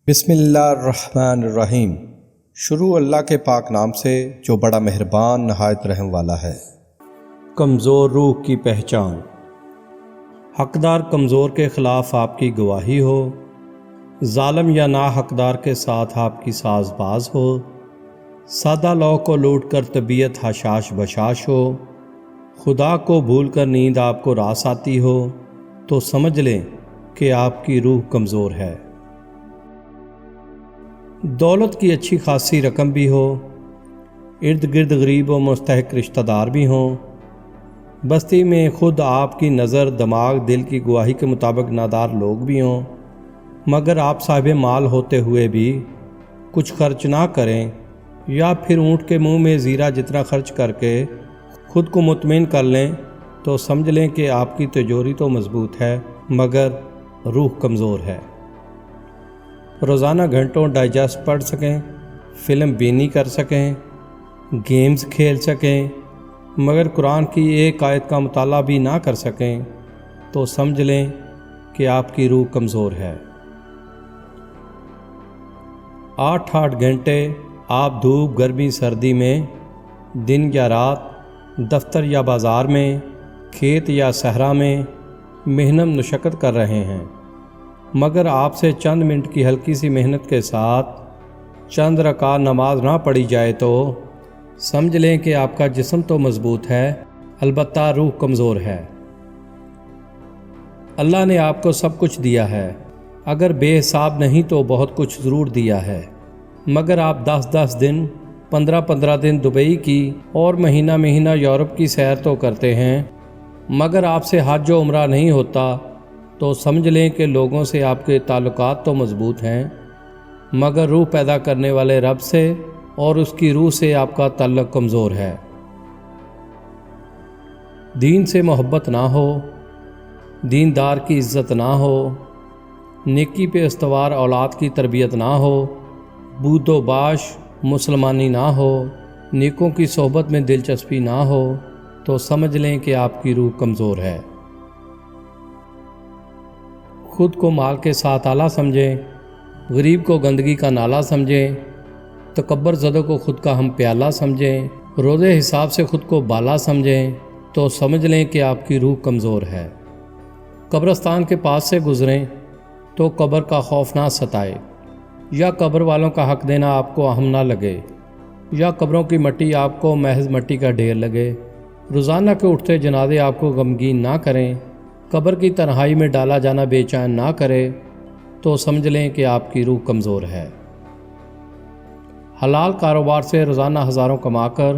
بسم اللہ الرحمن الرحیم۔ شروع اللہ کے پاک نام سے جو بڑا مہربان نہایت رحم والا ہے۔ کمزور روح کی پہچان۔ حقدار کمزور کے خلاف آپ کی گواہی ہو، ظالم یا ناحقدار کے ساتھ آپ کی ساز باز ہو، سادہ لوگ کو لوٹ کر طبیعت حشاش بشاش ہو، خدا کو بھول کر نیند آپ کو راس آتی ہو، تو سمجھ لیں کہ آپ کی روح کمزور ہے۔ دولت کی اچھی خاصی رقم بھی ہو، ارد گرد غریب و مستحق رشتہ دار بھی ہوں، بستی میں خود آپ کی نظر دماغ دل کی گواہی کے مطابق نادار لوگ بھی ہوں، مگر آپ صاحب مال ہوتے ہوئے بھی کچھ خرچ نہ کریں، یا پھر اونٹ کے منہ میں زیرہ جتنا خرچ کر کے خود کو مطمئن کر لیں، تو سمجھ لیں کہ آپ کی تجوری تو مضبوط ہے مگر روح کمزور ہے۔ روزانہ گھنٹوں ڈائجسٹ پڑھ سکیں، فلم بینی کر سکیں، گیمز کھیل سکیں، مگر قرآن کی ایک آیت کا مطالعہ بھی نہ کر سکیں، تو سمجھ لیں کہ آپ کی روح کمزور ہے۔ 8 گھنٹے آپ دھوپ گرمی سردی میں، دن یا رات، دفتر یا بازار میں، کھیت یا صحرا میں محنت مشقت کر رہے ہیں، مگر آپ سے چند منٹ کی ہلکی سی محنت کے ساتھ چند رکعت نماز نہ پڑھی جائے تو سمجھ لیں کہ آپ کا جسم تو مضبوط ہے، البتہ روح کمزور ہے۔ اللہ نے آپ کو سب کچھ دیا ہے، اگر بے حساب نہیں تو بہت کچھ ضرور دیا ہے، مگر آپ 10 دن 15 دن دبئی کی اور مہینہ یورپ کی سیر تو کرتے ہیں، مگر آپ سے حج و عمرہ نہیں ہوتا، تو سمجھ لیں کہ لوگوں سے آپ کے تعلقات تو مضبوط ہیں، مگر روح پیدا کرنے والے رب سے اور اس کی روح سے آپ کا تعلق کمزور ہے۔ دین سے محبت نہ ہو، دیندار کی عزت نہ ہو، نیکی پہ استوار اولاد کی تربیت نہ ہو، بود و باش مسلمانی نہ ہو، نیکوں کی صحبت میں دلچسپی نہ ہو، تو سمجھ لیں کہ آپ کی روح کمزور ہے۔ خود کو مال کے ساتھ آلہ سمجھیں، غریب کو گندگی کا نالا سمجھیں، تکبر زدہ کو خود کا ہم پیالہ سمجھیں، روزے حساب سے خود کو بالا سمجھیں، تو سمجھ لیں کہ آپ کی روح کمزور ہے۔ قبرستان کے پاس سے گزریں تو قبر کا خوف نہ ستائے، یا قبر والوں کا حق دینا آپ کو اہم نہ لگے، یا قبروں کی مٹی آپ کو محض مٹی کا ڈھیر لگے، روزانہ کے اٹھتے جنازے آپ کو غمگین نہ کریں، قبر کی تنہائی میں ڈالا جانا بے چین نہ کرے، تو سمجھ لیں کہ آپ کی روح کمزور ہے۔ حلال کاروبار سے روزانہ ہزاروں کما کر،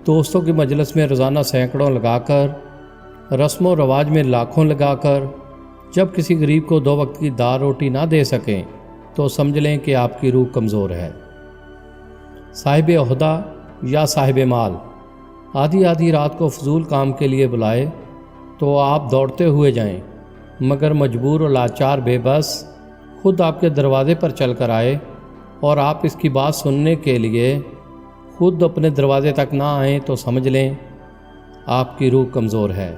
دوستوں کی مجلس میں روزانہ سینکڑوں لگا کر، رسم و رواج میں لاکھوں لگا کر، جب کسی غریب کو 2 وقت کی دال روٹی نہ دے سکیں، تو سمجھ لیں کہ آپ کی روح کمزور ہے۔ صاحب عہدہ یا صاحب مال آدھی رات کو فضول کام کے لیے بلائے تو آپ دوڑتے ہوئے جائیں، مگر مجبور و لاچار بے بس خود آپ کے دروازے پر چل کر آئے اور آپ اس کی بات سننے کے لیے خود اپنے دروازے تک نہ آئیں، تو سمجھ لیں آپ کی روح کمزور ہے۔